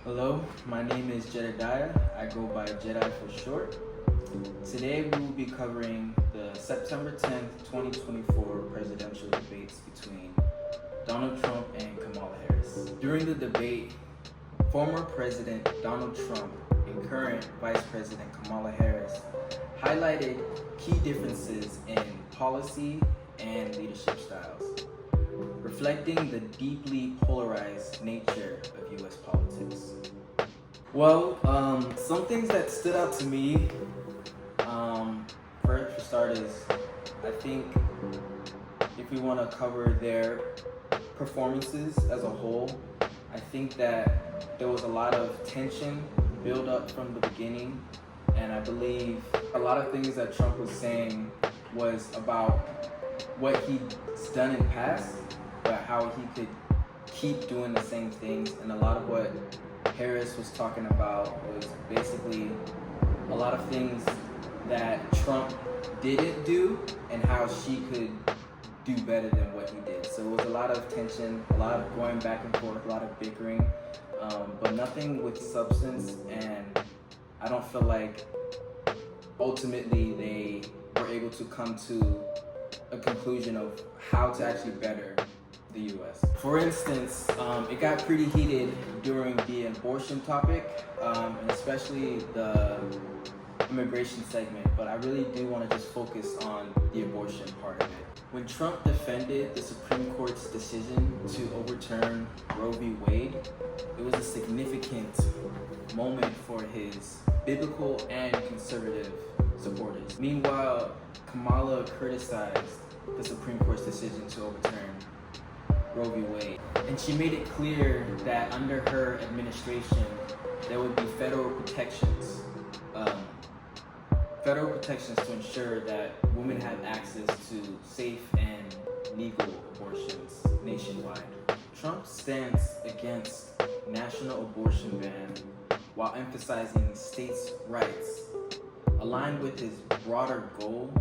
Hello, my name is Jedediah. I go by Jedi for short. Today we will be covering the September 10th, 2024 presidential debates between Donald Trump and Kamala Harris. During the debate, former President Donald Trump and current Vice President Kamala Harris highlighted key differences in policy and leadership styles, reflecting the deeply polarized nature of U.S. politics. Well, some things that stood out to me, first for starters, I think if we want to cover their performances as a whole, I think that there was a lot of tension built up from the beginning, and I believe a lot of things that Trump was saying was about what he's done in the past, but how he could keep doing the same things. And a lot of what Harris was talking about was basically a lot of things that Trump didn't do and how she could do better than what he did. So it was a lot of tension, a lot of going back and forth, a lot of bickering, but nothing with substance. And I don't feel like ultimately they were able to come to a conclusion of how to actually better the U.S. For instance, it got pretty heated during the abortion topic, and especially the immigration segment, but I really do want to just focus on the abortion part of it. When Trump defended the Supreme Court's decision to overturn Roe v. Wade, it was a significant moment for his biblical and conservative supporters. Meanwhile, Kamala criticized the Supreme Court's decision to overturn Roe v. Wade, and she made it clear that under her administration there would be federal protections to ensure that women have access to safe and legal abortions nationwide. Trump's stance against national abortion ban, while emphasizing states' rights, aligned with his broader goal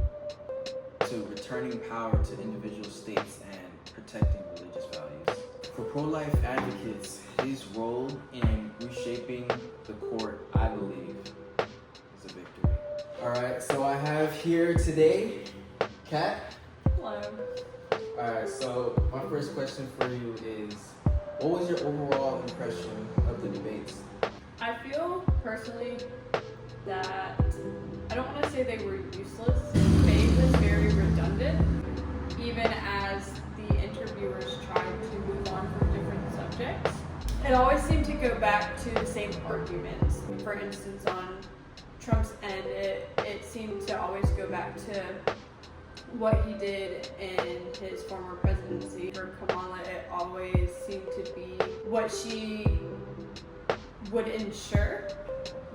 to returning power to individual states and protecting religious values. For pro-life advocates, his role in reshaping the court, I believe, is a victory. Alright, so I have here today, Kat. Hello. Alright, so my first question for you is, what was your overall impression of the debates? I feel personally that I don't want to say they were useless. They was very redundant, even as the interviewers tried to move on from different subjects. It always seemed to go back to the same arguments. For instance, on Trump's end, it seemed to always go back to what he did in his former presidency. For Kamala, it always seemed to be what she would ensure,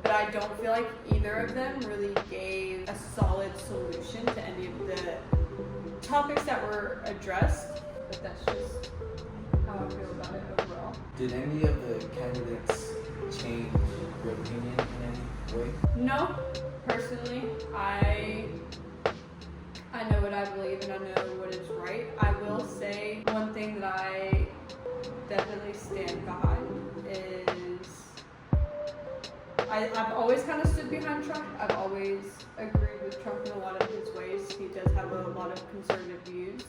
but I don't feel like either of them really gave a solid solution to any of the topics that were addressed, but that's just how I feel about it overall. Did any of the candidates change your opinion in any way? No, personally, I know what I believe and I know what is right. I will say one thing that I definitely stand behind is I've always kind of stood behind Trump. I've always agreed with Trump in a lot of his ways. He does have a lot of conservative views.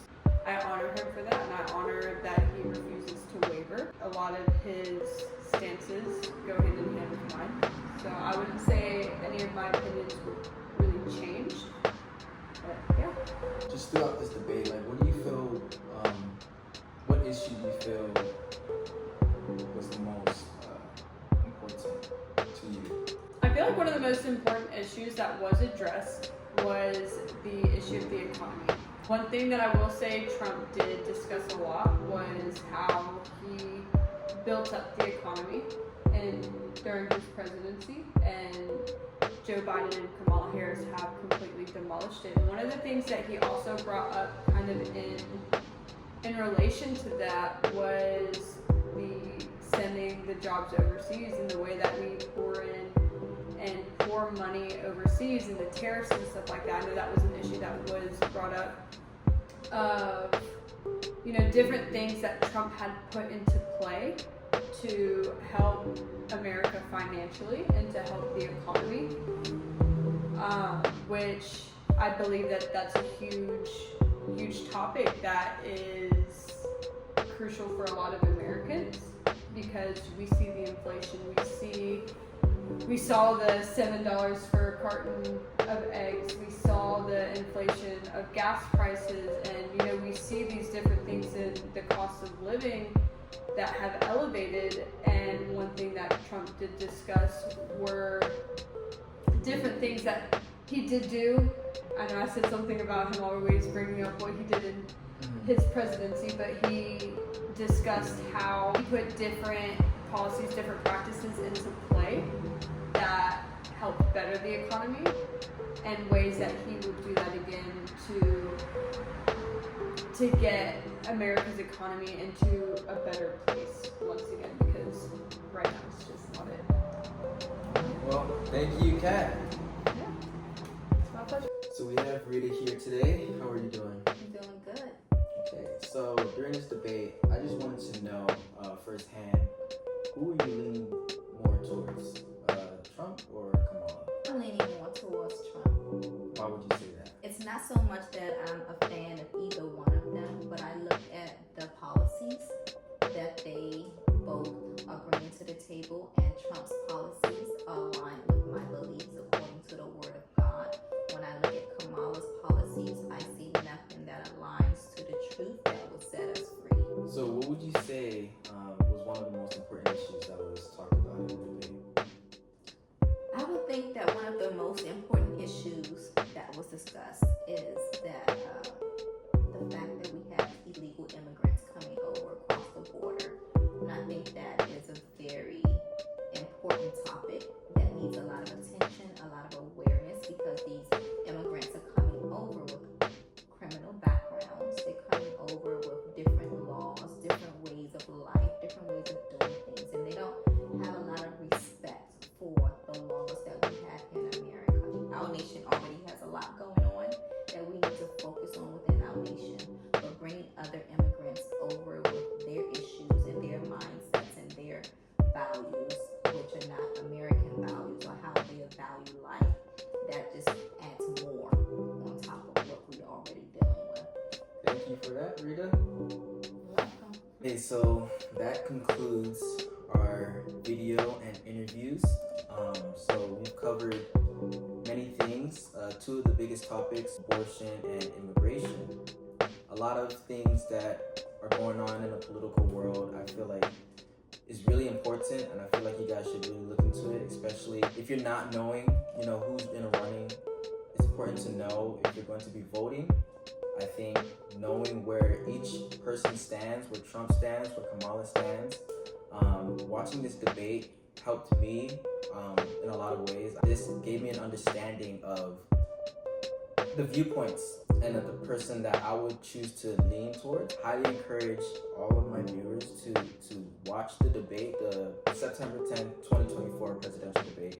I honor him for that, and I honor that he refuses to waver. A lot of his stances go hand in hand with mine. So I wouldn't say any of my opinions really changed. But yeah. Just throughout this debate, like, what do you feel, what issue do you feel was the most important to you? I feel like one of the most important issues that was addressed was the issue of the economy. One thing that I will say Trump did discuss a lot was how he built up the economy during his presidency, and Joe Biden and Kamala Harris have completely demolished it. And one of the things that he also brought up kind of in relation to that was the sending the jobs overseas and the way that we pour in and pour money overseas and the tariffs and stuff like that. I know that was an issue that was brought up of, different things that Trump had put into play to help America financially and to help the economy, which I believe that that's a huge topic that is crucial for a lot of Americans, because we see the inflation, we saw the $7 for a carton of eggs, we saw the inflation of gas prices, and we see these different things in the cost of living that have elevated. And one thing that Trump did discuss were different things that he did do. I know I said something about him always bringing up what he did in his presidency, but he discussed how he put different policies, different practices into play that helped better the economy, and ways that he would do that again to get America's economy into a better place once again, because right now it's just not it. Well, thank you, Kat. Yeah, it's my pleasure. So we have Rita here today. How are you doing? I'm doing good. Okay, so during this debate, I just wanted to know firsthand, who are you leaning more towards, Trump or Kamala? I'm leaning more towards Trump. Why would you say that? It's not so much that I'm a fan of either one of them, but I look at the policies that they both are bringing to the table, and Trump's policies align with my beliefs according to the Word of God. When I look at Kamala's policies, I see nothing that aligns to the truth that will set us free. So what would you say was one of the most important issues that was talked about in the debate? I would think that one of the most important issues that was discussed is that the fact that we have illegal immigrants coming over across the border. And I think that is a very important topic that needs a lot of attention, a lot of awareness, because these immigrants are coming over with criminal backgrounds. They're coming over with different laws, different ways of life, different ways of doing things, and they don't have a lot of respect for the laws that we have in America. Our nation already has a lot going on that we need to focus on within our nation, but bringing other immigrants over with their issues and their mindsets and their values, which are not American values or how they value life, that just adds more on top of what we're already dealing with. Thank you for that, Rita. You're welcome. Okay, so that concludes our video and interviews. So we've covered many things. Two of the biggest topics, abortion and immigration. A lot of things that are going on in the political world, I feel like is really important, and I feel like you guys should really look into it, especially if you're not knowing, who's in a running. It's important to know if you're going to be voting. I think knowing where each person stands, where Trump stands, where Kamala stands, watching this debate helped me in a lot of ways. This gave me an understanding of the viewpoints and of the person that I would choose to lean towards. Highly encourage all of my viewers to watch the debate, the September 10th, 2024 presidential debate.